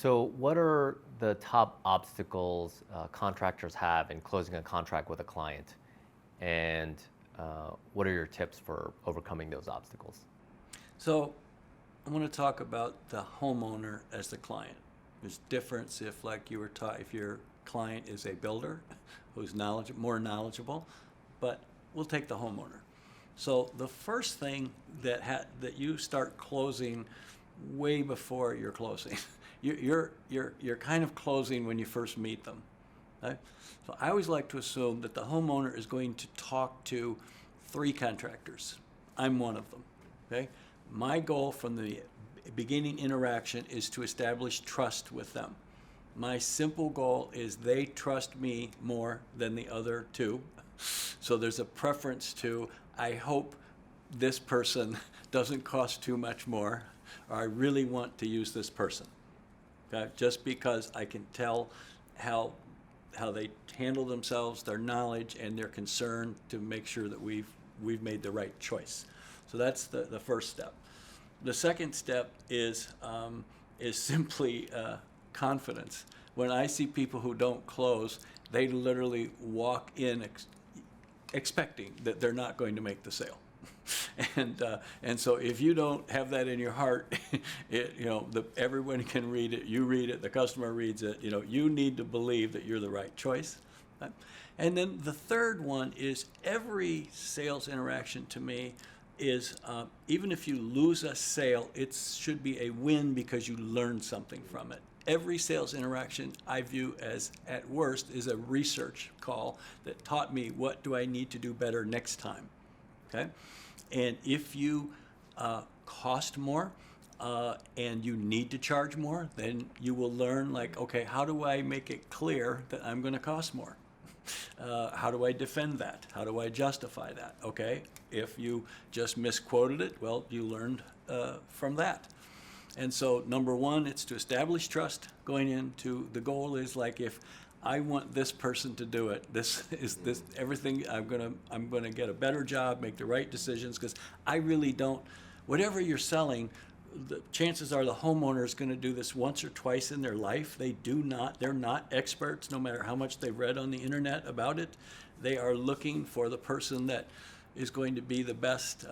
So, what are the top obstacles contractors have in closing a contract with a client? And what are your tips for overcoming those obstacles? So I'm going to talk about the homeowner as the client. There's difference if, like you were taught, if your client is a builder who's more knowledgeable, but we'll take the homeowner. So the first thing that you start closing way before you're closing, you're kind of closing when you first meet them. Okay? So I always like to assume that the homeowner is going to talk to three contractors. I'm one of them. Okay? My goal from the beginning interaction is to establish trust with them. My simple goal is they trust me more than the other two. So there's a preference to, I hope this person doesn't cost too much more, or I really want to use this person. Okay? Just because I can tell how they handle themselves, their knowledge, and their concern to make sure that we've made the right choice. So that's the first step. The second step is simply confidence. When I see people who don't close, they literally walk in expecting that they're not going to make the sale. And so if you don't have that in your heart, everyone can read it. You read it. The customer reads it. You need to believe that you're the right choice. Right? And then the third one is every sales interaction to me is even if you lose a sale, it should be a win because you learned something from it. Every sales interaction I view as, at worst, is a research call that taught me what do I need to do better next time. Okay? And if you cost more and you need to charge more, then you will learn, like, okay, how do I make it clear that I'm going to cost more? How do I defend that? How do I justify that? Okay, if you just misquoted it, well, you learned from that. And so number one, it's to establish trust going into, the goal is like, if I want this person to do it, this everything, I'm gonna get a better job, make the right decisions, because I really don't, whatever you're selling, the chances are the homeowner is going to do this once or twice in their life. They're not experts, no matter how much they've read on the internet about it. They are looking for the person that is going to be the best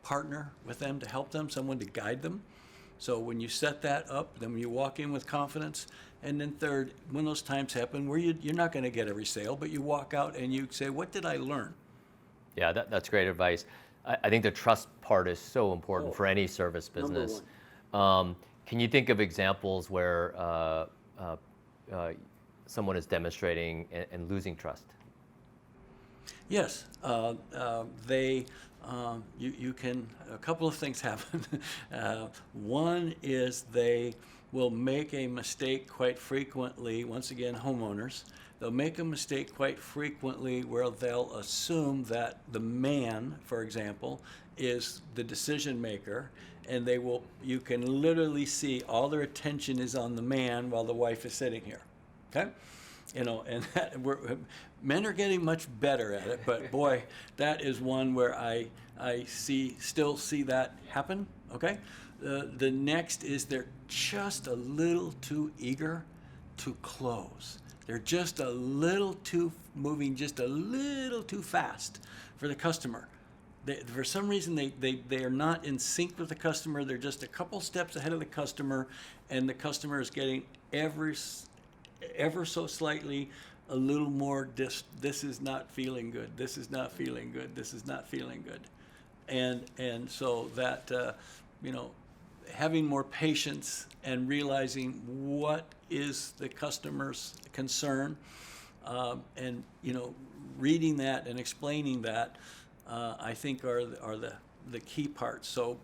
partner with them, to help them, someone to guide them. So when you set that up, then when you walk in with confidence, and then third, when those times happen where you're not going to get every sale, but you walk out and you say, what did I learn? Yeah, that's great advice. I think the trust part is so important for any service Number business. one. Can you think of examples where someone is demonstrating and losing trust? Yes, you can, a couple of things happen. One is they will make a mistake quite frequently, once again, homeowners. They'll make a mistake quite frequently where they'll assume that the man, for example, is the decision maker, and you can literally see all their attention is on the man while the wife is sitting here. Okay? And men are getting much better at it, but boy, that is one where I still see that happen. Okay, the next is they're just a little too eager to close. They're just a little too moving, just a little too fast for the customer. For some reason, they are not in sync with the customer. They're just a couple steps ahead of the customer, and the customer is getting ever so slightly a little more, this is not feeling good, this is not feeling good, this is not feeling good. And so that, having more patience and realizing what is the customer's concern, and, reading that and explaining that, I think are the key parts. So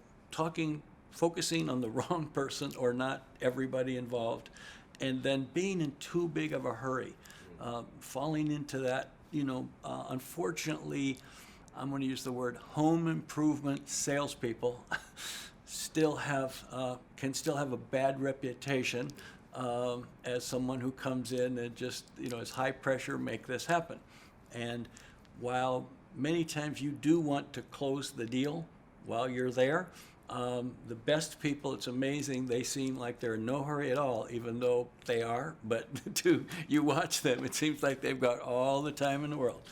focusing on the wrong person or not everybody involved, and then being in too big of a hurry, falling into that, unfortunately, I'm going to use the word home improvement salespeople can still have a bad reputation as someone who comes in and just, is high pressure, make this happen. And while many times you do want to close the deal while you're there, The best people, it's amazing, they seem like they're in no hurry at all, even though they are, but you watch them, it seems like they've got all the time in the world.